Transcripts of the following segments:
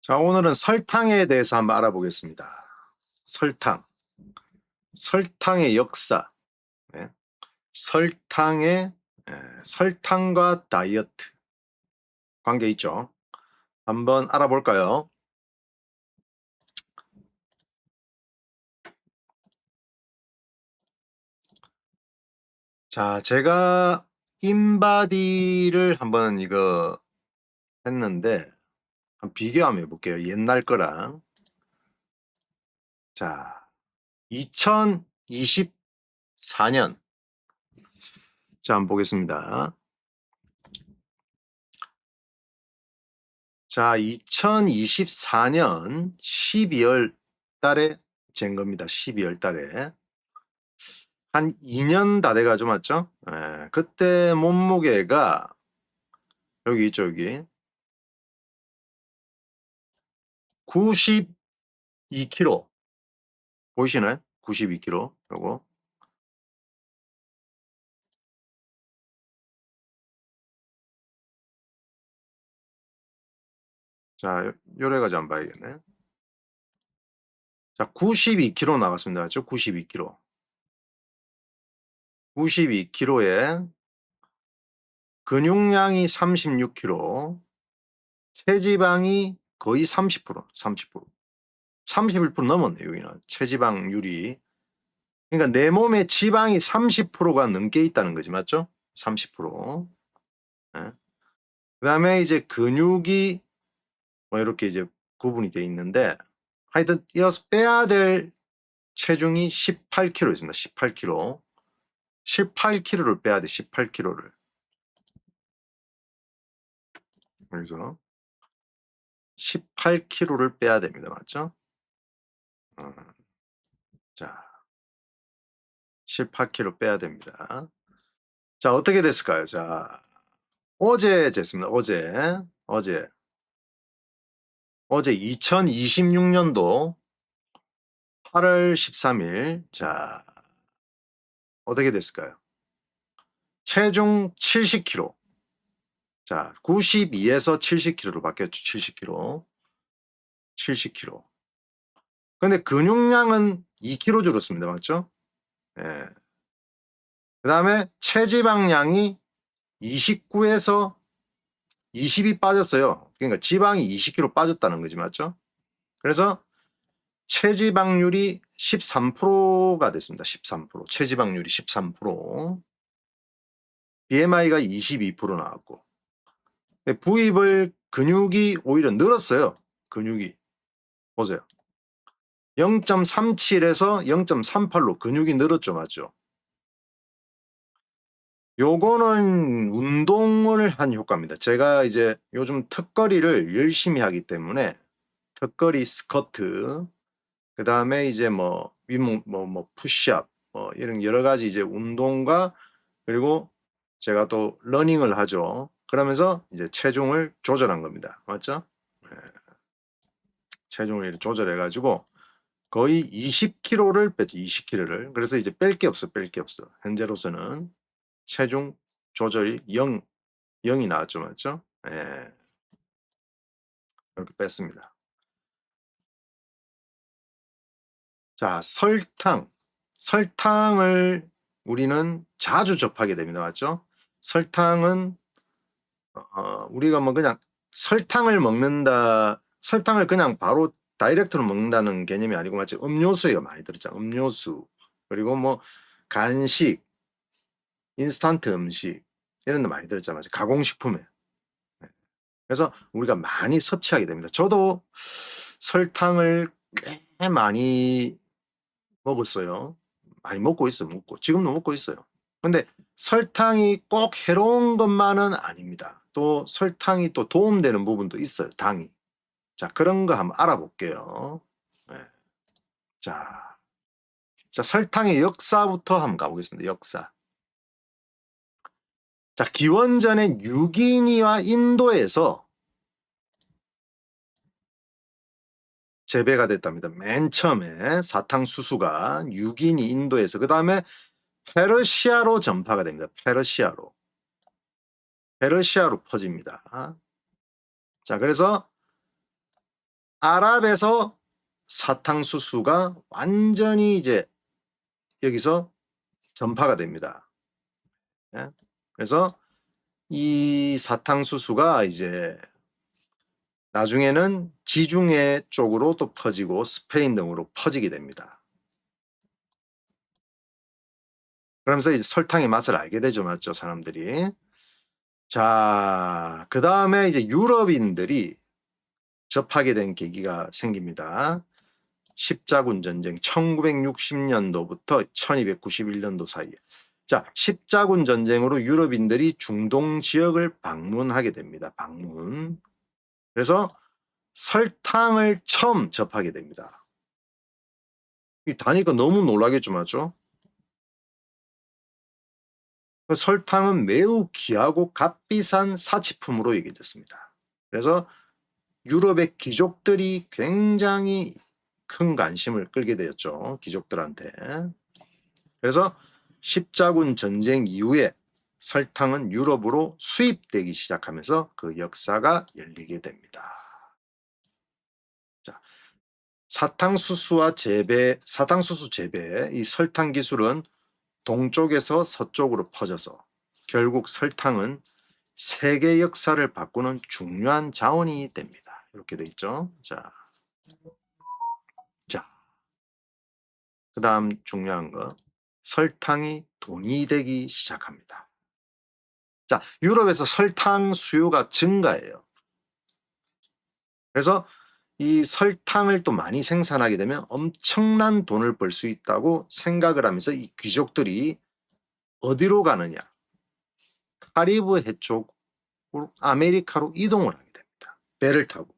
자, 오늘은 설탕에 대해서 한번 알아보겠습니다. 설탕, 설탕의 역사, 네. 설탕의 설탕과 다이어트 관계 있죠? 한번 알아볼까요? 자, 제가 인바디를 한번 이거 했는데 한번 비교 한번 해볼게요. 옛날 거랑. 자, 2024년. 자, 한번 보겠습니다. 자, 2024년 12월 달에 잰 겁니다. 12월 달에. 한 2년 다 돼가지고 맞죠? 예, 그때 몸무게가 여기 있죠, 여기. 92kg. 보이시나요? 92kg. 요거. 자, 요래가지고 한번 봐야겠네. 자, 92kg 나갔습니다. 맞죠? 92kg. 92kg에 근육량이 36kg, 체지방이 거의 30%, 30%. 31% 넘었네요, 여기는. 체지방률이. 그러니까 내 몸에 지방이 30%가 넘게 있다는 거지, 맞죠? 30%. 예. 그 다음에 이제 근육이 뭐 이렇게 이제 구분이 돼 있는데, 하여튼 이어서 빼야 될 체중이 18kg 있습니다. 18kg. 18kg를 빼야 돼, 18kg를. 그래서 18kg를 빼야 됩니다. 맞죠? 자, 18kg 빼야 됩니다. 자, 어떻게 됐을까요? 자, 어제 쟀습니다. 어제 2026년도 8월 13일. 자, 어떻게 됐을까요? 체중 70kg. 자, 92에서 70kg로 바뀌었죠. 70kg. 70kg. 근데 근육량은 2kg 줄었습니다. 맞죠? 예. 그 다음에 체지방량이 29에서 20이 빠졌어요. 그러니까 지방이 20kg 빠졌다는 거지. 맞죠? 그래서 체지방률이 13%가 됐습니다. 13%. 체지방률이 13%. BMI가 22% 나왔고. 부입을 근육이 오히려 늘었어요. 근육이. 보세요. 0.37에서 0.38로 근육이 늘었죠. 맞죠? 요거는 운동을 한 효과입니다. 제가 이제 요즘 턱걸이를 열심히 하기 때문에 턱걸이 스쿼트, 그 다음에 이제 뭐 윗몸, 뭐 푸시업, 뭐 이런 여러 가지 이제 운동과 그리고 제가 또 러닝을 하죠. 그러면서 이제 체중을 조절한 겁니다. 맞죠? 네. 체중을 조절해가지고 거의 20kg를 뺐죠. 20kg를. 그래서 이제 뺄 게 없어, 뺄 게 없어. 현재로서는 체중 조절이 0이 나왔죠. 맞죠? 예. 이렇게 뺐습니다. 자, 설탕. 설탕을 우리는 자주 접하게 됩니다. 맞죠? 설탕은 우리가 뭐 그냥 설탕을 먹는다, 설탕을 그냥 바로 다이렉트로 먹는다는 개념이 아니고 마치 음료수에 많이 들었잖아. 음료수. 그리고 뭐 간식, 인스턴트 음식 이런 데 많이 들었잖아요. 가공식품에. 그래서 우리가 많이 섭취하게 됩니다. 저도 설탕을 꽤 많이 먹었어요. 많이 먹고 있어요. 지금도 먹고 있어요. 근데 설탕이 꼭 해로운 것만은 아닙니다. 또 설탕이 또 도움되는 부분도 있어요. 당이. 자, 그런 거 한번 알아볼게요. 네. 자, 설탕의 역사부터 한번 가보겠습니다. 역사. 자, 기원전에 뉴기니와 인도에서 재배가 됐답니다. 맨 처음에 사탕수수가 뉴기니 인도에서, 그 다음에 페르시아로 전파가 됩니다. 페르시아로 퍼집니다. 자, 그래서 아랍에서 사탕수수가 완전히 이제 여기서 전파가 됩니다. 예? 그래서 이 사탕수수가 이제 나중에는 지중해 쪽으로 또 퍼지고 스페인 등으로 퍼지게 됩니다. 그러면서 이제 설탕의 맛을 알게 되죠, 맞죠, 사람들이. 자, 그 다음에 이제 유럽인들이 접하게 된 계기가 생깁니다. 십자군 전쟁 1960년도부터 1291년도 사이에. 자, 십자군 전쟁으로 유럽인들이 중동 지역을 방문하게 됩니다. 방문. 그래서 설탕을 처음 접하게 됩니다. 이 다니까 너무 놀라겠죠, 맞죠? 설탕은 매우 귀하고 값비싼 사치품으로 여겨졌습니다. 그래서 유럽의 귀족들이 굉장히 큰 관심을 끌게 되었죠. 귀족들한테. 그래서 십자군 전쟁 이후에 설탕은 유럽으로 수입되기 시작하면서 그 역사가 열리게 됩니다. 자, 사탕수수 재배, 이 설탕 기술은 동쪽에서 서쪽으로 퍼져서 결국 설탕은 세계 역사를 바꾸는 중요한 자원이 됩니다. 이렇게 돼 있죠. 자, 그 다음 중요한 거, 설탕이 돈이 되기 시작합니다. 자, 유럽에서 설탕 수요가 증가해요. 그래서 이 설탕을 또 많이 생산하게 되면 엄청난 돈을 벌 수 있다고 생각을 하면서 이 귀족들이 어디로 가느냐? 카리브 해 쪽으로 아메리카로 이동을 하게 됩니다. 배를 타고.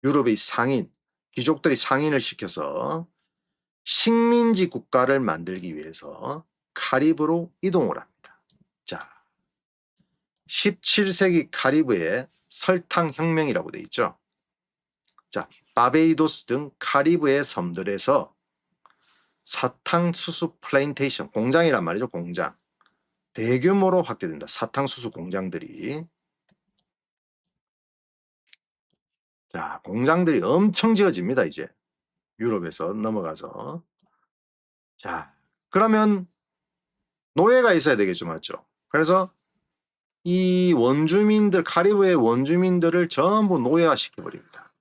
유럽의 상인, 귀족들이 상인을 시켜서 식민지 국가를 만들기 위해서 카리브로 이동을 합니다. 자, 17세기 카리브에 설탕혁명이라고 되어 있죠. 자, 바베이도스 등 카리브의 섬들에서 사탕수수 플랜테이션, 공장이란 말이죠. 공장. 대규모로 확대된다. 사탕수수 공장들이. 자, 공장들이 엄청 지어집니다. 이제 유럽에서 넘어가서. 자, 그러면 노예가 있어야 되겠죠. 맞죠? 그래서 이 원주민들, 카리브의 원주민들을 전부 노예화 시켜버립니다.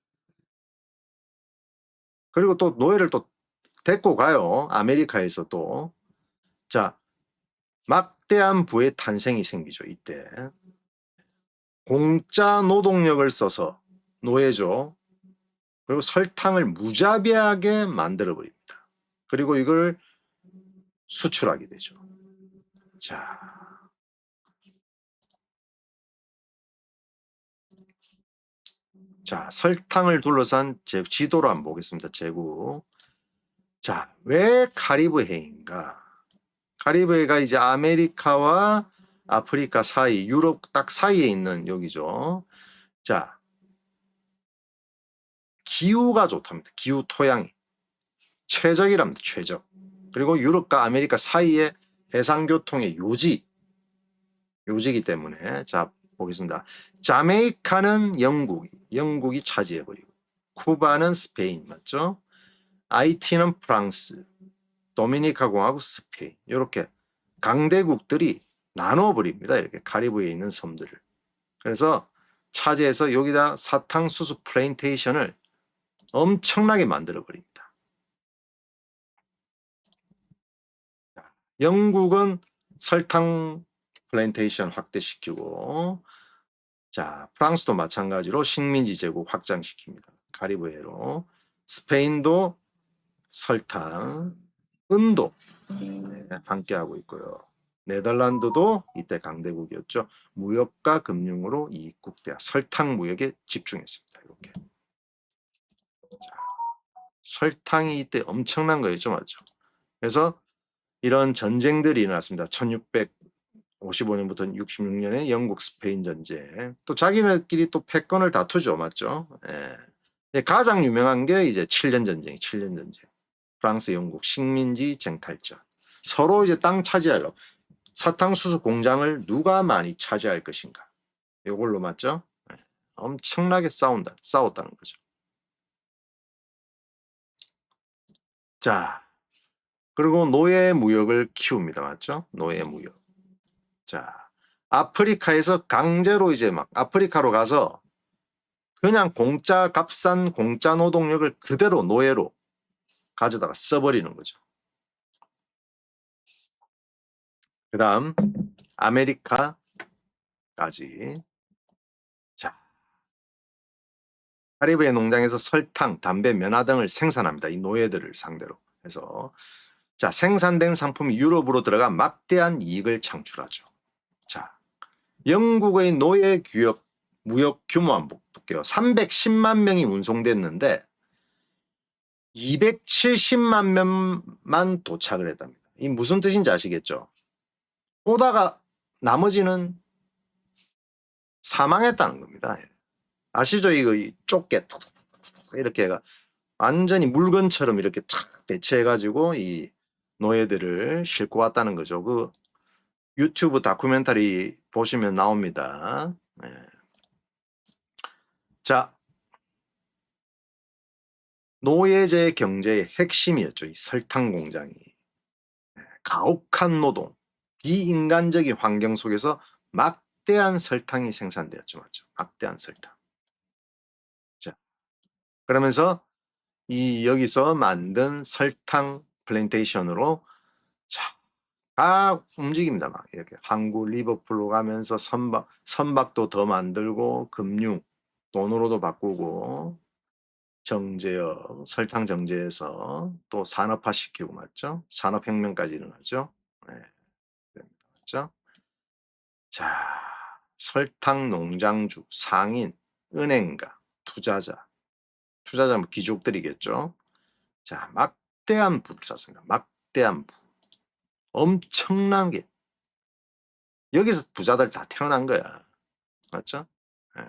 그리고 또 노예를 또 데리고 가요. 아메리카에서 또. 자, 막대한 부의 탄생이 생기죠. 이때. 공짜 노동력을 써서 노예죠. 그리고 설탕을 무자비하게 만들어버립니다. 그리고 이걸 수출하게 되죠. 자, 설탕을 둘러싼 지도로 한번 보겠습니다. 제국. 자, 왜 카리브해인가? 카리브해가 이제 아메리카와 아프리카 사이, 유럽 딱 사이에 있는 여기죠. 자, 기후가 좋답니다. 기후 토양이. 최적이랍니다. 최적. 그리고 유럽과 아메리카 사이에 해상교통의 요지이기 때문에. 자, 보겠습니다. 자메이카는 영국이 차지해버리고, 쿠바는 스페인, 맞죠? 아이티는 프랑스, 도미니카 공화국, 스페인, 이렇게 강대국들이 나눠버립니다. 이렇게 카리브해에 있는 섬들을. 그래서 차지해서 여기다 사탕수수 플랜테이션을 엄청나게 만들어버립니다. 영국은 설탕 플랜테이션 확대시키고, 자, 프랑스도 마찬가지로 식민지 제국 확장시킵니다. 카리브해로. 스페인도 설탕, 은도 함께하고 있고요. 네덜란드도 이때 강대국이었죠. 무역과 금융으로 이국대 설탕 무역에 집중했습니다. 이렇게. 자, 설탕이 이때 엄청난 거였죠, 맞죠? 그래서 이런 전쟁들이 일어났습니다. 1655년부터 66년에 영국 스페인 전쟁. 또 자기네끼리 또 패권을 다투죠, 맞죠? 예. 가장 유명한 게 이제 7년 전쟁. 프랑스, 영국 식민지 쟁탈전. 서로 이제 땅 차지하려고. 사탕수수 공장을 누가 많이 차지할 것인가. 이걸로 맞죠? 엄청나게 싸웠다는 거죠. 자, 그리고 노예 무역을 키웁니다. 맞죠? 노예 무역. 자, 아프리카에서 강제로 이제 막 아프리카로 가서 그냥 공짜 값싼 공짜 노동력을 그대로 노예로 가져다가 써버리는 거죠. 그 다음 아메리카까지. 자, 카리브해 농장에서 설탕, 담배, 면화 등을 생산합니다. 이 노예들을 상대로 해서. 자, 생산된 상품이 유럽으로 들어가 막대한 이익을 창출하죠. 자, 영국의 노예 무역 규모 한번 볼게요. 310만 명이 운송됐는데 270만 명만 도착을 했답니다. 이 무슨 뜻인지 아시겠죠? 오다가 나머지는 사망했다는 겁니다. 아시죠? 이거 좁게 이렇게 완전히 물건처럼 이렇게 착 배치해가지고 이 노예들을 싣고 왔다는 거죠. 그 유튜브 다큐멘터리 보시면 나옵니다. 네. 자, 노예제 경제의 핵심이었죠. 이 설탕 공장이. 가혹한 노동, 비인간적인 환경 속에서 막대한 설탕이 생산되었죠. 맞죠? 막대한 설탕. 자, 그러면서 이 여기서 만든 설탕 플랜테이션으로 다 움직입니다. 막 이렇게 항구 리버풀로 가면서 선박도 더 만들고 금융 돈으로도 바꾸고 정제역 설탕 정제해서 또 산업화 시키고 맞죠? 산업혁명까지 일어나죠. 네, 맞죠? 자, 설탕 농장주, 상인, 은행가, 투자자 뭐 귀족들이겠죠. 자, 막대한 부를 샀습니다. 막대한 부. 엄청나게. 여기서 부자들 다 태어난 거야. 맞죠? 네.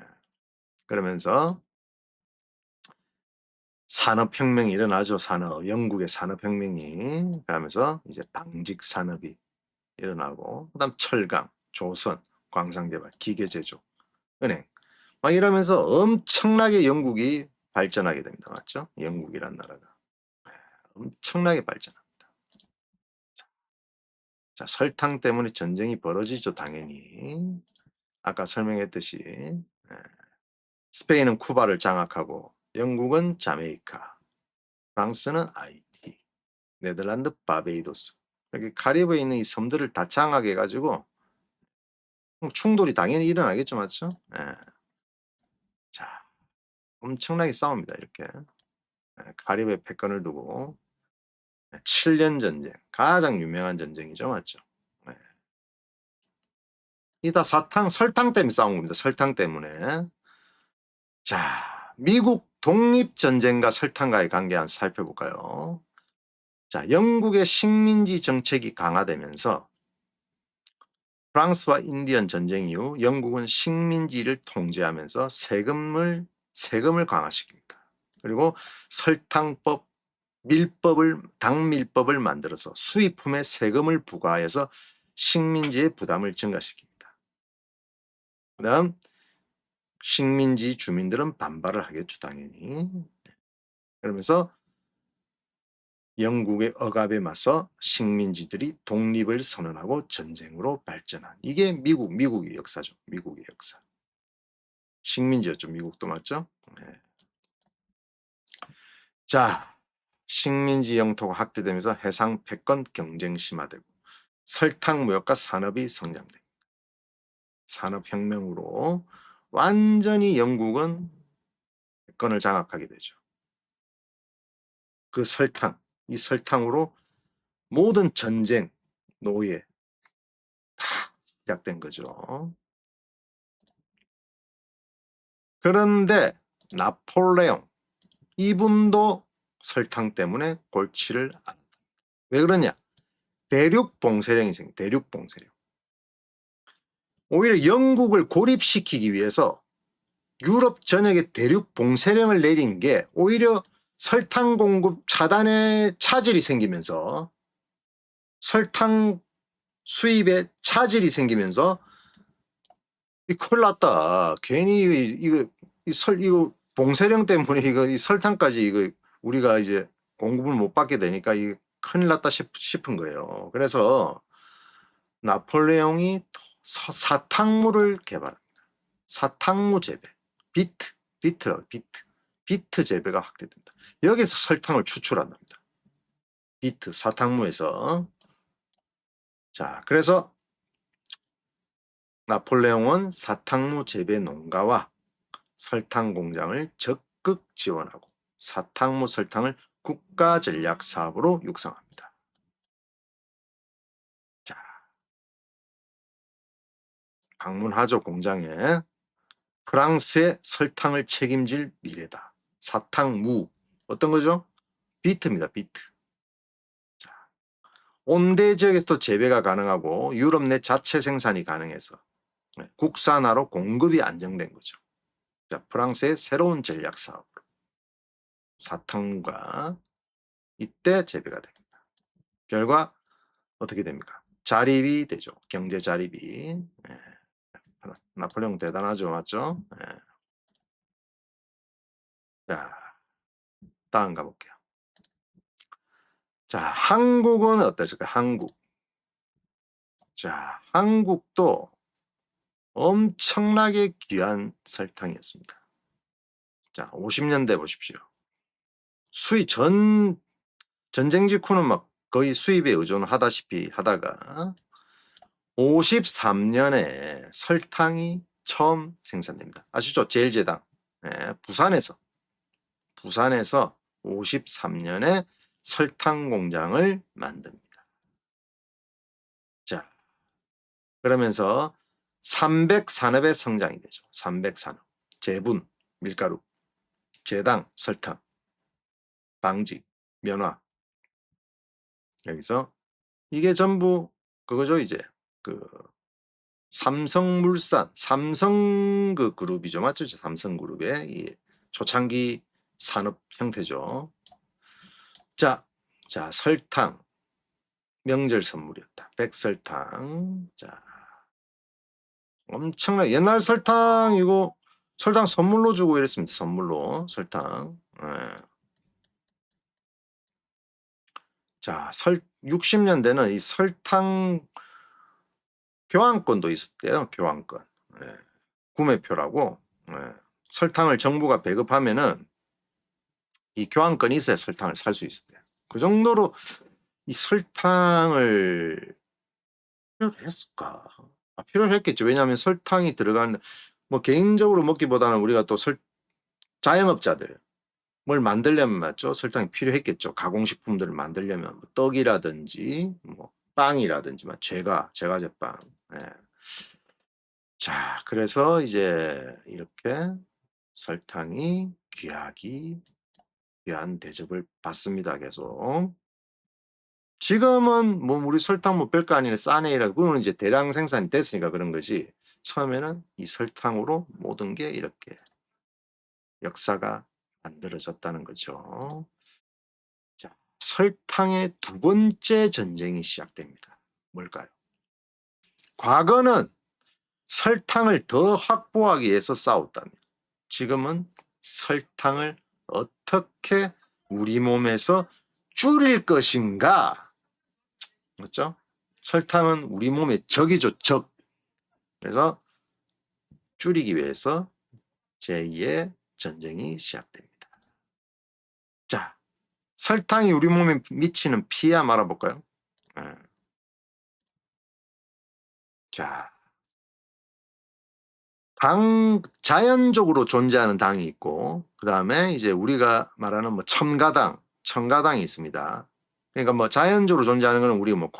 그러면서 산업혁명이 일어나죠. 영국의 산업혁명이. 그러면서 이제 방직산업이 일어나고, 그 다음 철강, 조선, 광산개발, 기계제조, 은행. 막 이러면서 엄청나게 영국이 발전하게 됩니다. 맞죠? 영국이란 나라가. 엄청나게 발전합니다. 자, 설탕 때문에 전쟁이 벌어지죠. 당연히. 아까 설명했듯이 스페인은 쿠바를 장악하고 영국은 자메이카, 프랑스는 아이티, 네덜란드 바베이도스. 이렇게 카리브해에 있는 이 섬들을 다 장악해 가지고 충돌이 당연히 일어나겠죠. 맞죠? 예. 자, 엄청나게 싸웁니다. 이렇게. 카리브해 패권을 두고 7년 전쟁, 가장 유명한 전쟁이죠. 맞죠? 예. 이 다 설탕 때문에 싸운 겁니다. 설탕 때문에. 자, 미국 독립전쟁과 설탕과의 관계 한번 살펴볼까요? 자, 영국의 식민지 정책이 강화되면서 프랑스와 인디언 전쟁 이후 영국은 식민지를 통제하면서 세금을 강화시킵니다. 그리고 설탕법, 당밀법을 만들어서 수입품에 세금을 부과해서 식민지의 부담을 증가시킵니다. 그 다음 식민지 주민들은 반발을 하겠죠. 당연히. 그러면서 영국의 억압에 맞서 식민지들이 독립을 선언하고 전쟁으로 발전한 이게 미국의 역사죠. 미국의 역사. 식민지였죠. 미국도 맞죠? 네. 자, 식민지 영토가 확대되면서 해상 패권 경쟁 심화되고 설탕 무역과 산업이 성장됩니다. 산업혁명으로 완전히 영국은 패권을 장악하게 되죠. 그 이 설탕으로 모든 전쟁, 노예 다 시작된 거죠. 그런데 나폴레옹 이분도 설탕 때문에 골치를 앓았다. 왜 그러냐? 대륙봉쇄령이 생겨. 대륙봉쇄령. 오히려 영국을 고립시키기 위해서 유럽 전역에 대륙봉쇄령을 내린 게 오히려 설탕 공급 차단에 차질이 생기면서 설탕 수입에 차질이 생기면서 이 큰일 났다. 괜히 이거 봉쇄령 때문에 이 설탕까지 이거 우리가 이제 공급을 못 받게 되니까 이 큰일 났다 싶은 거예요. 그래서 나폴레옹이 사탕물을 개발합니다. 사탕무 재배. 비트 재배가 확대된다. 여기서 설탕을 추출한답니다. 비트 사탕무에서. 자, 그래서 나폴레옹은 사탕무 재배 농가와 설탕 공장을 적극 지원하고 사탕무 설탕을 국가 전략 사업으로 육성합니다. 자, 방문하죠. 공장에. 프랑스의 설탕을 책임질 미래다. 사탕무. 어떤 거죠? 비트입니다. 비트. 자, 온대 지역에서도 재배가 가능하고 유럽 내 자체 생산이 가능해서 국산화로 공급이 안정된 거죠. 자, 프랑스의 새로운 전략 사업으로 사탕무가 이때 재배가 됩니다. 결과 어떻게 됩니까? 자립이 되죠. 경제 자립이. 나폴레옹 대단하죠. 맞죠? 자, 다음 가볼게요. 자, 한국은 어땠을까요? 한국. 자, 한국도 엄청나게 귀한 설탕이었습니다. 자, 50년대 보십시오. 전쟁 직후는 막 거의 수입에 의존하다시피 하다가 53년에 설탕이 처음 생산됩니다. 아시죠? 제일제당. 부산에서 53년에 설탕 공장을 만듭니다. 자, 그러면서 300산업의 성장이 되죠. 300산업. 제분, 밀가루, 제당, 설탕, 방직, 면화. 여기서 이게 전부 그거죠. 이제 그 삼성물산, 삼성 그 그룹이죠. 맞죠? 삼성그룹의 이 초창기 산업 형태죠. 자, 설탕. 명절 선물이었다. 백설탕. 자, 엄청나. 옛날 설탕 이거 설탕 선물로 주고 이랬습니다. 선물로 설탕. 자, 60년대는 이 설탕 교환권도 있었대요. 교환권. 구매표라고. 설탕을 정부가 배급하면은 이 교환권이 있어야 설탕을 살 수 있었대요. 그 정도로 이 설탕을 필요로 했을까? 필요로 했겠죠. 왜냐하면 설탕이 들어가는 뭐 개인적으로 먹기보다는 우리가 또 자영업자들 뭘 만들려면 맞죠? 설탕이 필요했겠죠. 가공식품들을 만들려면 뭐 떡이라든지 뭐 빵이라든지 막 제과제빵. 자, 그래서 이제 이렇게 설탕이 귀한 대접을 받습니다. 계속. 지금은 뭐 우리 설탕 뭐 별거 아니네 싸네이라고 그거는 이제 대량 생산이 됐으니까 그런 거지. 처음에는 이 설탕으로 모든 게 이렇게 역사가 만들어졌다는 거죠. 자, 설탕의 두 번째 전쟁이 시작됩니다. 뭘까요? 과거는 설탕을 더 확보하기 위해서 싸웠다면 지금은 설탕을 어떻게 우리 몸에서 줄일 것인가? 맞죠? 설탕은 우리 몸의 적이죠, 적. 그래서 줄이기 위해서 제2의 전쟁이 시작됩니다. 자, 설탕이 우리 몸에 미치는 피해 한번 알아볼까요? 자, 자연적으로 존재하는 당이 있고, 그 다음에 이제 우리가 말하는 뭐 첨가당이 있습니다. 그러니까 뭐 자연적으로 존재하는 거는 우리가 뭐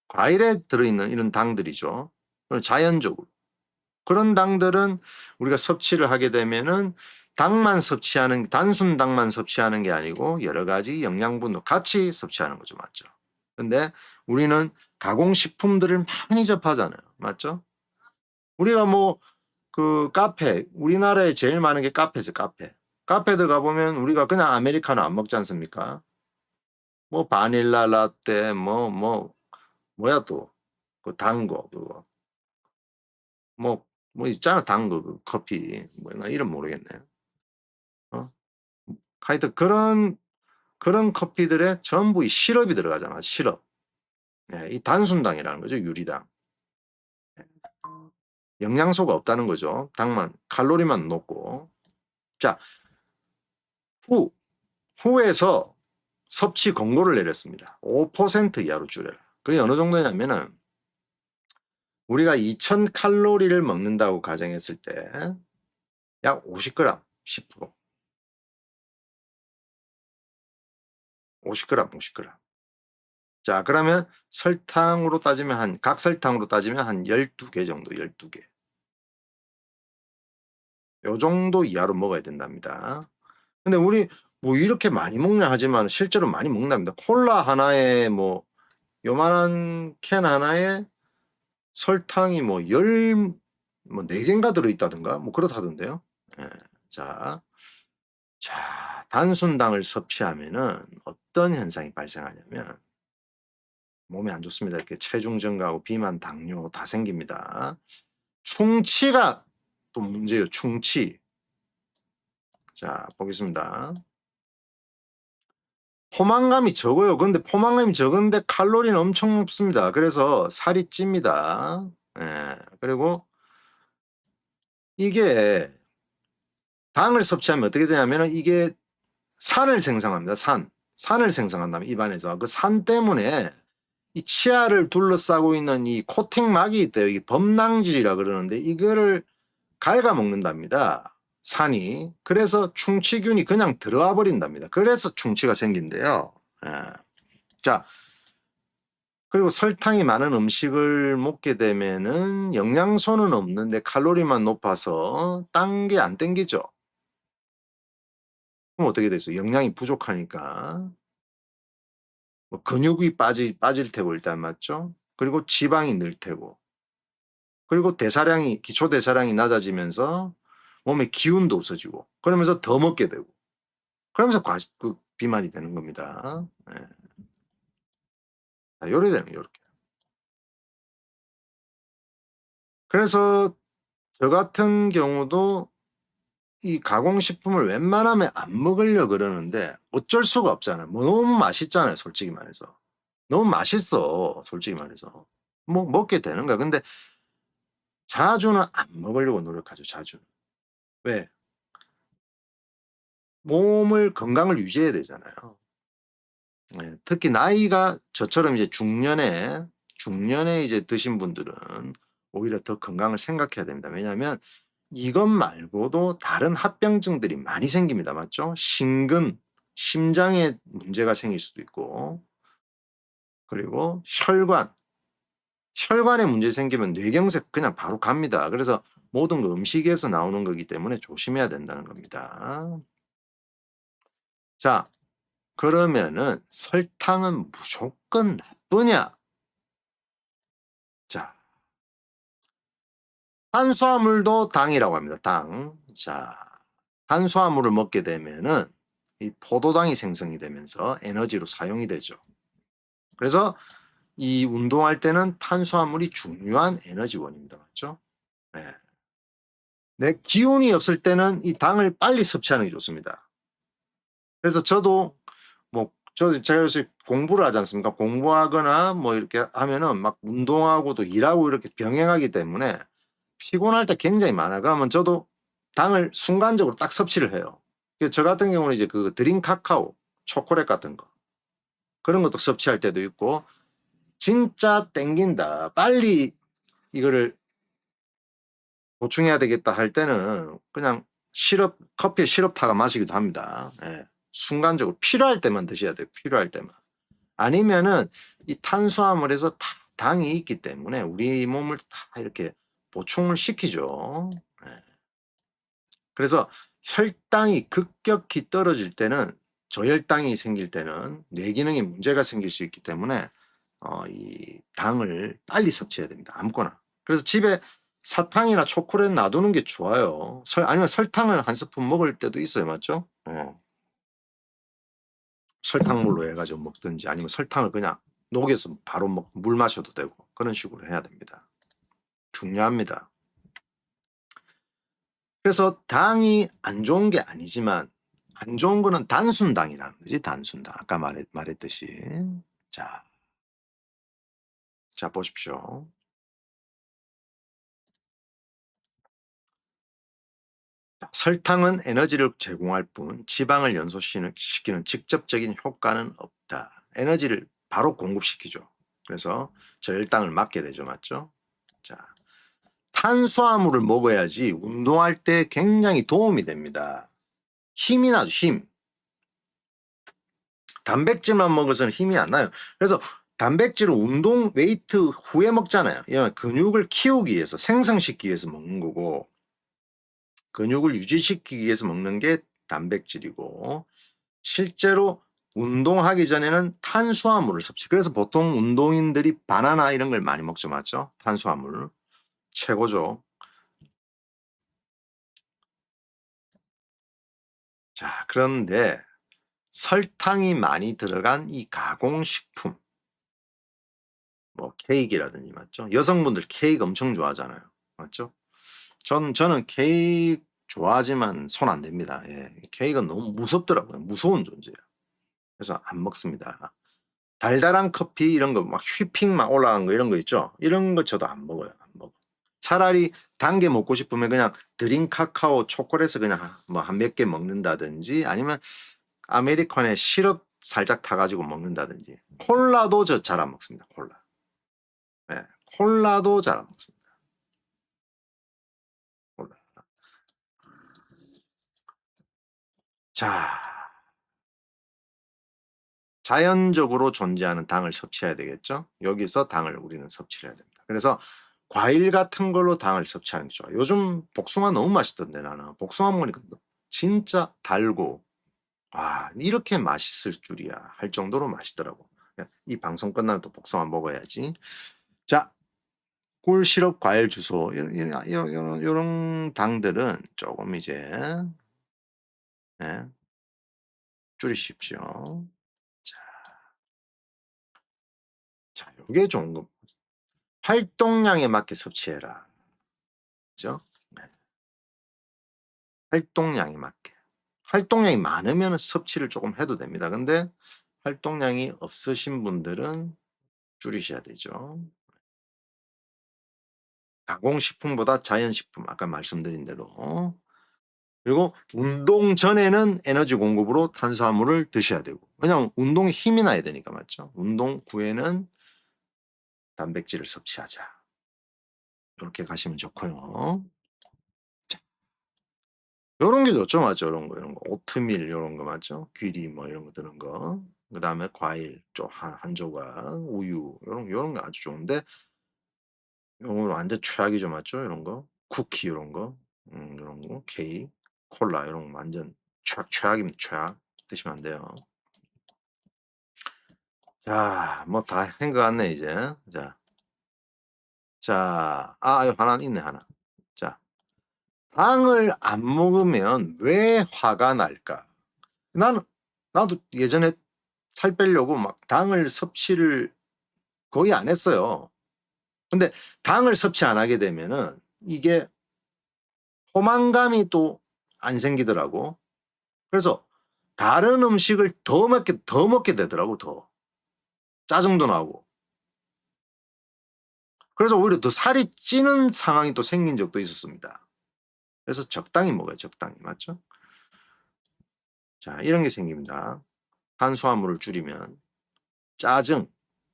과일에 들어있는 이런 당들이죠. 자연적으로. 그런 당들은 우리가 섭취를 하게 되면은 단순 당만 섭취하는 게 아니고 여러 가지 영양분도 같이 섭취하는 거죠. 맞죠? 근데 우리는 가공식품들을 많이 접하잖아요. 맞죠? 우리가 뭐 그 카페, 우리나라에 제일 많은 게 카페죠. 카페들 가보면 우리가 그냥 아메리카노 안 먹지 않습니까? 뭐 바닐라 라떼 뭐야 또 그 단 거 그거 뭐 있잖아. 그 커피. 나 이름 모르겠네. 하여튼 그런 커피들에 전부 이 시럽이 들어가잖아. 시럽. 예, 이 단순당이라는 거죠. 유리당. 영양소가 없다는 거죠. 당만, 칼로리만 높고. 자, 후에서 섭취 권고를 내렸습니다. 5% 이하로 줄여라. 그게 어느 정도냐면은 우리가 2000칼로리를 먹는다고 가정했을 때 약 50g, 10%. 50g, 50g. 자, 그러면 설탕으로 따지면 각설탕으로 따지면 한 12개 정도, 12개. 요 정도 이하로 먹어야 된답니다. 근데 우리 뭐 이렇게 많이 먹냐 하지만 실제로 많이 먹는답니다. 콜라 하나에 뭐 요만한 캔 하나에 설탕이 뭐 4개인가 들어있다든가 뭐 그렇다던데요. 예. 자, 단순당을 섭취하면은 어떤 현상이 발생하냐면 몸에 안 좋습니다. 이렇게 체중 증가하고 비만, 당뇨 다 생깁니다. 충치가 또 문제예요. 충치. 자, 보겠습니다. 포만감이 적어요. 근데 포만감이 적은데 칼로리는 엄청 높습니다. 그래서 살이 찝니다. 예. 그리고 이게 당을 섭취하면 어떻게 되냐면 이게 산을 생성합니다. 산을 생성한다면 입안에서 그 산 때문에 이 치아를 둘러싸고 있는 이 코팅막이 있대요. 이 범낭질이라 그러는데 이거를 갉아먹는답니다. 산이. 그래서 충치균이 그냥 들어와 버린답니다. 그래서 충치가 생긴대요. 예. 자, 그리고 설탕이 많은 음식을 먹게 되면은 영양소는 없는데 칼로리만 높아서 딴 게 안 땡기죠. 그럼 어떻게 됐어요? 영양이 부족하니까 뭐 근육이 빠질 테고 일단 맞죠? 그리고 지방이 늘 테고 그리고 기초 대사량이 낮아지면서 몸에 기운도 없어지고 그러면서 더 먹게 되고 그러면서 비만이 되는 겁니다. 네. 요래 되는 거예요. 요렇게. 그래서 저 같은 경우도 이 가공식품을 웬만하면 안 먹으려고 그러는데 어쩔 수가 없잖아요. 뭐 너무 맛있잖아요. 솔직히 말해서. 너무 맛있어. 솔직히 말해서. 뭐 먹게 되는 거야. 근데 자주는 안 먹으려고 노력하죠. 자주는. 왜? 몸을 건강을 유지해야 되잖아요. 네, 특히 나이가 저처럼 이제 중년에 이제 드신 분들은 오히려 더 건강을 생각해야 됩니다. 왜냐하면 이것 말고도 다른 합병증들이 많이 생깁니다. 맞죠? 심장에 문제가 생길 수도 있고, 그리고 혈관에 문제 생기면 뇌경색 그냥 바로 갑니다. 그래서 모든 거 음식에서 나오는 거기 때문에 조심해야 된다는 겁니다. 자, 그러면은 설탕은 무조건 나쁘냐? 자, 탄수화물도 당이라고 합니다. 당. 자, 탄수화물을 먹게 되면은 이 포도당이 생성이 되면서 에너지로 사용이 되죠. 그래서 이 운동할 때는 탄수화물이 중요한 에너지원입니다. 맞죠? 네. 내 기운이 없을 때는 이 당을 빨리 섭취하는 게 좋습니다. 그래서 저도 제가 요새 공부를 하지 않습니까? 공부하거나 뭐 이렇게 하면은 막 운동하고도 일하고 이렇게 병행하기 때문에 피곤할 때 굉장히 많아요. 그러면 저도 당을 순간적으로 딱 섭취를 해요. 저 같은 경우는 이제 그 드림 카카오, 초콜릿 같은 거 그런 것도 섭취할 때도 있고 진짜 땡긴다. 빨리 이거를 보충해야 되겠다 할 때는 그냥 커피에 시럽 타가 마시기도 합니다. 예. 순간적으로 필요할 때만 드셔야 돼요. 필요할 때만. 아니면은 이 탄수화물에서 다 당이 있기 때문에 우리 몸을 다 이렇게 보충을 시키죠. 예. 그래서 혈당이 급격히 떨어질 때는 저혈당이 생길 때는 뇌 기능에 문제가 생길 수 있기 때문에 이 당을 빨리 섭취해야 됩니다. 아무거나. 그래서 집에 사탕이나 초콜릿 놔두는 게 좋아요. 아니면 설탕을 한 스푼 먹을 때도 있어요. 맞죠? 설탕물로 해가지고 먹든지 아니면 설탕을 그냥 녹여서 바로 물 마셔도 되고 그런 식으로 해야 됩니다. 중요합니다. 그래서 당이 안 좋은 게 아니지만 안 좋은 거는 단순당이라는 거지. 단순당. 아까 말했듯이. 자, 자 보십시오. 설탕은 에너지를 제공할 뿐 지방을 연소시키는 직접적인 효과는 없다. 에너지를 바로 공급시키죠. 그래서 저혈당을 막게 되죠. 맞죠? 자, 탄수화물을 먹어야지 운동할 때 굉장히 도움이 됩니다. 힘이 나죠. 힘. 단백질만 먹어서는 힘이 안 나요. 그래서 단백질은 운동 웨이트 후에 먹잖아요. 근육을 키우기 위해서 생성시키기 위해서 먹는 거고 근육을 유지시키기 위해서 먹는 게 단백질이고 실제로 운동하기 전에는 탄수화물을 섭취. 그래서 보통 운동인들이 바나나 이런 걸 많이 먹죠. 맞죠? 탄수화물 최고죠. 자, 그런데 설탕이 많이 들어간 이 가공식품 뭐 케이크라든지 맞죠? 여성분들 케이크 엄청 좋아하잖아요. 맞죠? 저는 케이크 좋아하지만 손 안 댑니다. 예. 케이크는 너무 무섭더라고요. 무서운 존재예요. 그래서 안 먹습니다. 달달한 커피 이런 거 막 휘핑 막 올라간 거 이런 거 있죠? 이런 거 저도 안 먹어요. 안 먹어. 차라리 단 게 먹고 싶으면 그냥 드림 카카오 초콜릿을 그냥 뭐 한 몇 개 먹는다든지 아니면 아메리카노에 시럽 살짝 타가지고 먹는다든지 콜라도 저 잘 안 먹습니다. 콜라. 네, 콜라도 잘 안 먹습니다. 콜라. 자, 자연적으로 존재하는 당을 섭취해야 되겠죠. 여기서 당을 우리는 섭취를 해야 됩니다. 그래서 과일 같은 걸로 당을 섭취하는 게 좋아요. 요즘 복숭아 너무 맛있던데 나는 복숭아 먹으니까 진짜 달고 이렇게 맛있을 줄이야 할 정도로 맛있더라고. 이 방송 끝나면 또 복숭아 먹어야지. 자, 꿀 시럽 과일 주소 이런 당들은 조금 이제 예, 줄이십시오. 자, 자, 요게 좋은 거. 활동량에 맞게 섭취해라. 그죠? 네. 활동량에 맞게. 활동량이 많으면 섭취를 조금 해도 됩니다. 근데 활동량이 없으신 분들은 줄이셔야 되죠. 가공식품보다 자연식품 아까 말씀드린 대로. 그리고 운동 전에는 에너지 공급으로 탄수화물을 드셔야 되고 왜냐하면 운동에 힘이 나야 되니까 맞죠? 운동 후에는 단백질을 섭취하자. 이렇게 가시면 좋고요. 요런 게 좋죠. 맞죠? 요런 거. 오트밀 요런 거 맞죠? 귀리 뭐 이런 거 드는 거. 그다음에 과일 한 조각, 우유 요런 거 아주 좋은데 요건 완전 최악이죠. 맞죠? 이런 거. 쿠키 요런 거. 요런 거. 케이크, 콜라 요런 거 완전 최악입니다. 최악. 드시면 안 돼요. 자, 뭐 다 한 것 같네 이제. 자. 자, 하나 있네 하나. 자. 당을 안 먹으면 왜 화가 날까? 나는 나도 예전에 살 빼려고 막 당을 섭취를 거의 안 했어요. 근데 당을 섭취 안 하게 되면은 이게 포만감이 또 안 생기더라고. 그래서 다른 음식을 더 먹게 되더라고, 더. 짜증도 나고. 그래서 오히려 더 살이 찌는 상황이 또 생긴 적도 있었습니다. 그래서 적당히 먹어요, 적당히. 맞죠? 자, 이런 게 생깁니다. 탄수화물을 줄이면 짜증,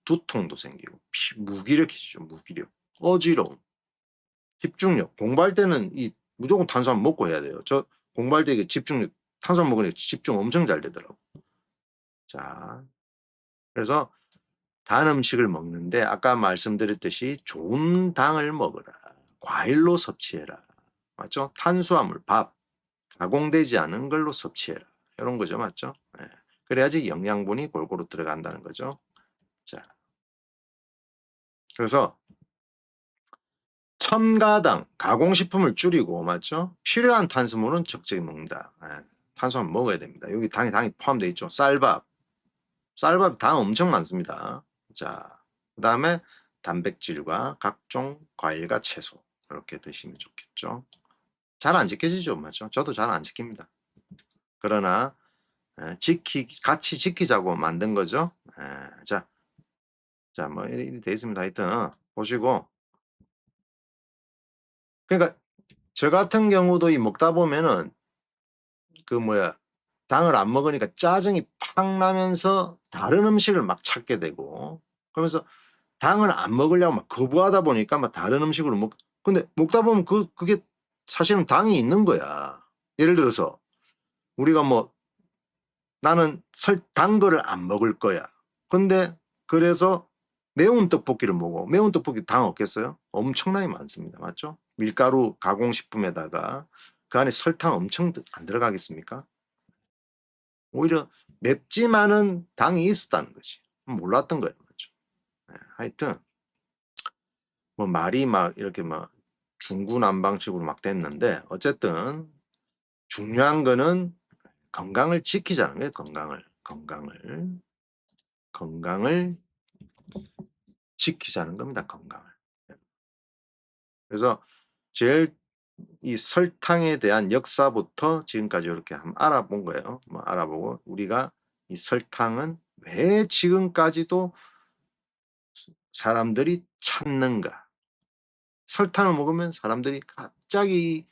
두통도 생기고, 무기력해지죠, 무기력. 어지러움. 집중력. 공부할 때는 무조건 탄수화물 먹고 해야 돼요. 저 공부할 때 집중력, 탄수화물 먹으니까 집중 엄청 잘 되더라고. 자, 그래서 단 음식을 먹는데 아까 말씀드렸듯이 좋은 당을 먹어라. 과일로 섭취해라. 맞죠? 탄수화물, 밥, 가공되지 않은 걸로 섭취해라. 이런 거죠. 맞죠? 네. 그래야지 영양분이 골고루 들어간다는 거죠. 자, 그래서 첨가당, 가공식품을 줄이고 맞죠? 필요한 탄수물은 적절히 먹는다. 탄수화물 먹어야 됩니다. 여기 당이 포함되어 있죠. 쌀밥 당 엄청 많습니다. 자, 그 다음에 단백질과 각종 과일과 채소 이렇게 드시면 좋겠죠. 잘 안 지켜지죠. 맞죠? 저도 잘 안 지킵니다. 그러나 같이 지키자고 만든 거죠. 자, 뭐 이렇게 돼 있습니다. 하여튼 보시고, 그러니까 저 같은 경우도 이 먹다 보면은 그 뭐야, 당을 안 먹으니까 짜증이 팍 나면서 다른 음식을 막 찾게 되고, 그러면서 당을 안 먹으려고 막 거부하다 보니까 막 다른 음식으로 근데 먹다 보면 그게 사실은 당이 있는 거야. 예를 들어서 우리가 뭐 나는 단 거를 안 먹을 거야. 근데 그래서 매운 떡볶이를 먹어. 매운 떡볶이 당 없겠어요? 엄청나게 많습니다. 맞죠? 밀가루 가공식품에다가 그 안에 설탕 엄청 안 들어가겠습니까? 오히려 맵지만은 당이 있었다는 거지. 몰랐던 거예요. 맞죠? 하여튼 뭐 말이 막 이렇게 막 중구난방식으로 막 됐는데 어쨌든 중요한 거는 건강을 지키자는 거예요. 건강을 지키자는 겁니다. 건강을. 그래서 제일 이 설탕에 대한 역사부터 지금까지 이렇게 한번 알아본 거예요. 뭐 알아보고 우리가 이 설탕은 왜 지금까지도 사람들이 찾는가? 설탕을 먹으면 사람들이 갑자기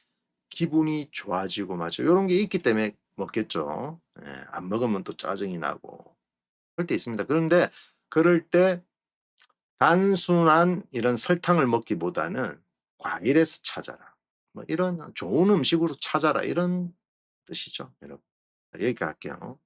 기분이 좋아지고 맞죠. 이런 게 있기 때문에 먹겠죠. 안 먹으면 또 짜증이 나고 그럴 때 있습니다. 그런데 그럴 때 단순한 이런 설탕을 먹기보다는 과일에서 찾아라. 뭐 이런 좋은 음식으로 찾아라. 이런 뜻이죠. 여러분. 여기까지 할게요.